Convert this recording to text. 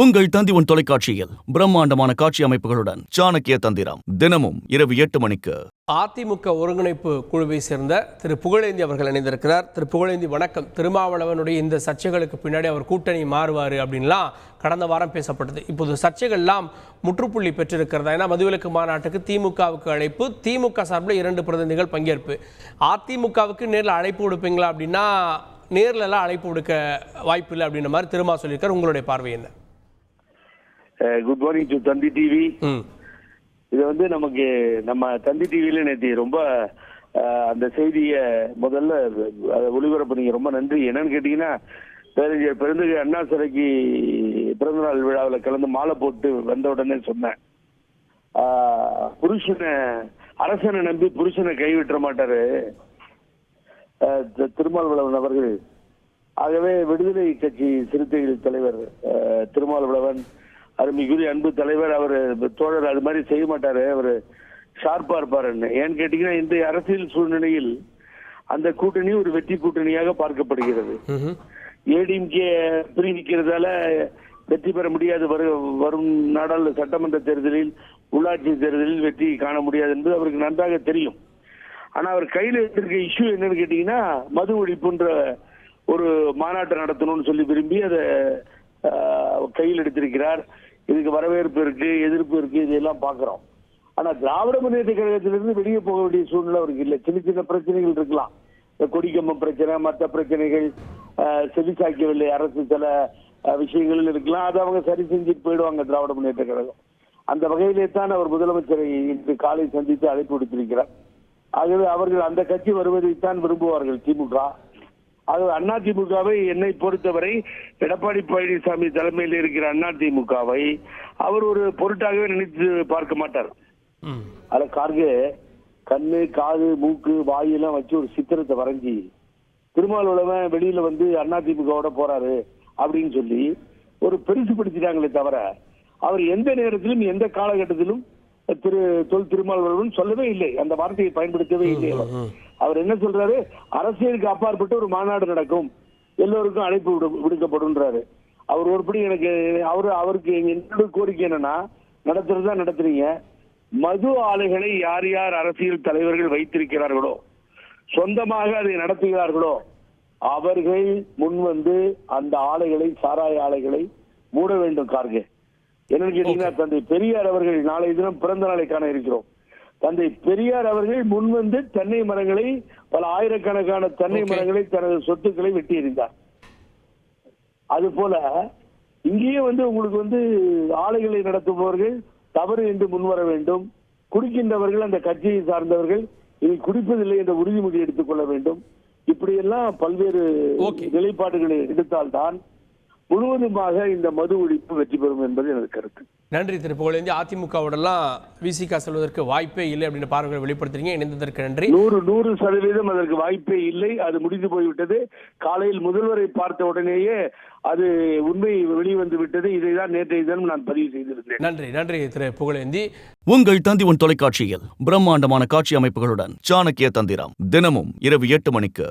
உங்கள் தந்தி தொலைக்காட்சியில் பிரம்மாண்டமான காட்சி அமைப்புகளுடன் சாணக்கிய தந்திரம் தினமும் இரவு 8 மணிக்கு. அதிமுக ஒருங்கிணைப்பு குழுவை சேர்ந்த திரு புகழேந்தி அவர்கள் இணைந்திருக்கிறார். திரு புகழேந்தி வணக்கம். திருமாவளவனுடைய இந்த சர்ச்சைகளுக்கு பின்னாடி அவர் கூட்டணி மாறுவார் அப்படின்லாம் கடந்த வாரம் பேசப்பட்டது. இப்போது சர்ச்சைகள்லாம் முற்றுப்புள்ளி பெற்றிருக்கிறதா? ஏன்னா மதுவிலக்கு மாநாட்டுக்கு திமுகவுக்கு அழைப்பு, திமுக சார்பில் 2 பிரதிநிதிகள் பங்கேற்பு. அதிமுகவுக்கு நேரில் அழைப்பு விடுப்பீங்களா அப்படின்னா நேரில் எல்லாம் அழைப்பு விடுக்க வாய்ப்பு இல்லை அப்படின்ற மாதிரி திருமா சொல்லியிருக்கார். உங்களுடைய பார்வை என்ன? Good morning to Thanthi TV. இது வந்து நமக்கு நம்ம தந்தி டிவியில நேற்று ரொம்ப அந்த செய்தியை முதல்ல ஒளிபரப்பு நீங்க ரொம்ப நன்றி. என்னன்னு கேட்டீங்கன்னா, பெருந்தகை அண்ணா சிலைக்கு பிறந்தநாள் விழாவில் கலந்து மாலை போட்டு வந்த உடனே சொன்னேன், புருஷனை அரசனை நம்பி புருஷனை கைவிட்ட மாட்டாரு திருமாவளவன் அவர்கள். ஆகவே விடுதலை கட்சி சிறுத்தைகள் தலைவர் திருமாவளவன் அருமைக்குரிய அன்பு தலைவர், அவர் தோழர் அது மாதிரி செய்ய மாட்டாரு, அவர் ஷார்ப்பா இருப்பாருன்னு. ஏன்னு கேட்டீங்கன்னா, இந்த அரசியல் சூழ்நிலையில் அந்த கூட்டணி ஒரு வெற்றி கூட்டணியாக பார்க்கப்படுகிறது. ஏடிஎம்கே பிரிவிக்கிறதால வெற்றி பெற முடியாது, வரும் நாடாளுமன்ற சட்டமன்ற தேர்தலில் உள்ளாட்சி தேர்தலில் வெற்றி காண முடியாது என்பது அவருக்கு நன்றாக தெரியும். ஆனா அவர் கையில் எடுத்திருக்க இஷ்யூ என்னன்னு கேட்டீங்கன்னா, மது ஒழிப்புன்ற ஒரு மாநாட்டை நடத்தணும்னு சொல்லி விரும்பி அதை கையில் எடுத்திருக்கிறார். இதுக்கு வரவேற்பு இருக்கு, எதிர்ப்பு இருக்கு, இதெல்லாம் பாக்குறோம். ஆனா திராவிட முன்னேற்ற கழகத்திலிருந்து வெளியே போக வேண்டிய சூழ்நிலை அவருக்கு இல்லை. சின்ன சின்ன பிரச்சனைகள் இருக்கலாம், இந்த கொடிக்கம்பம் பிரச்சனை, மற்ற பிரச்சனைகள் செவிசாய்க்கவில்லை அரசு சில விஷயங்கள் இருக்கலாம், அதை அவங்க சரி செஞ்சுட்டு போயிடுவாங்க திராவிட முன்னேற்ற கழகம். அந்த வகையிலே தான் அவர் முதலமைச்சரை இன்று காலை சந்தித்து அழைப்பு விடுத்திருக்கிறார். ஆகவே அவர்கள் அந்த கட்சி வருவதைத்தான் விரும்புவார்கள் திமுக. அது அதிமுகவை என்னை பொறுத்தவரை எடப்பாடி பழனிசாமி தலைமையில் இருக்கிற அதிமுகவை அவர் ஒரு பொருட்டாகவே நினைத்து பார்க்க மாட்டார். அத கார்கே கண்ணு காது மூக்கு வாயெல்லாம் வச்சு ஒரு சித்திரத்தை வரைஞ்சி திருமாவளவன் வெளியில வந்து அதிமுகவோட போறாரு அப்படின்னு சொல்லி ஒரு பெருசு படுத்திட்டாங்களே தவிர அவர் எந்த நேரத்திலும் எந்த காலகட்டத்திலும் திருமாவளவன் சொல்லவே இல்லை, அந்த வார்த்தையை பயன்படுத்தவே இல்லை. அவர் என்ன சொல்றாரு, அரசியலுக்கு அப்பாற்பட்டு ஒரு மாநாடு நடக்கும், எல்லோருக்கும் அழைப்பு விடுக்கப்படும்ன்றாரு. அவர் ஒருபடி எனக்கு அவருக்கு என்னோட கோரிக்கை என்னன்னா, நடத்துறதா நடத்துறீங்க, மது ஆலைகளை யார் யார் அரசியல் தலைவர்கள் வைத்திருக்கிறார்களோ, சொந்தமாக அதை நடத்துகிறார்களோ, அவர்கள் முன்வந்து அந்த ஆலைகளை, சாராய ஆலைகளை மூட வேண்டும். கார்கே என்னன்னு கேட்டீங்கன்னா, தந்தை பெரியார் அவர்கள் நாளைய தினம் பிறந்த நாளை காண இருக்கிறோம். தந்தை பெரியார் அவர்கள் முன்வந்து தென்னை மரங்களை, பல ஆயிரக்கணக்கான தென்னை மரங்களை, தனது சொத்துக்களை வெட்டி எறிந்தார். அது போல இங்கேயே வந்து உங்களுக்கு வந்து ஆலைகளை நடத்துபவர்கள் தவறு என்று முன்வர வேண்டும். குடிக்கின்றவர்கள், அந்த கட்சியை சார்ந்தவர்கள் இதை குடிப்பதில்லை என்ற உறுதிமொழி எடுத்துக் கொள்ள வேண்டும். இப்படியெல்லாம் பல்வேறு நிலைப்பாடுகளை எடுத்தால்தான் முழுவதுமாக இந்த மது ஒழிப்பு வெற்றி பெறும் என்பது எனது கருத்து. நன்றி திரு புகழேந்தி. அதிமுகவுடெல்லாம் விசிக செல்வதற்கு வாய்ப்பே இல்லை அப்படின்னு பார்வைகளை வெளிப்படுத்துறீங்க. இணைந்ததற்கு நன்றி. 100% அதற்கு வாய்ப்பே இல்லை, அது முடிந்து போய்விட்டது. காலையில் முதல்வரை பார்த்த உடனேயே அது உண்மை வெளிவந்து விட்டது. இதைதான் நேற்றைய தினம் நான் பதிவு செய்திருந்தேன். நன்றி நன்றி திரு புகழேந்தி. உங்கள் தந்தி தொலைக்காட்சியில் பிரம்மாண்டமான காட்சி அமைப்புகளுடன் சாணக்கிய தந்திரம் தினமும் இரவு 8 மணிக்கு.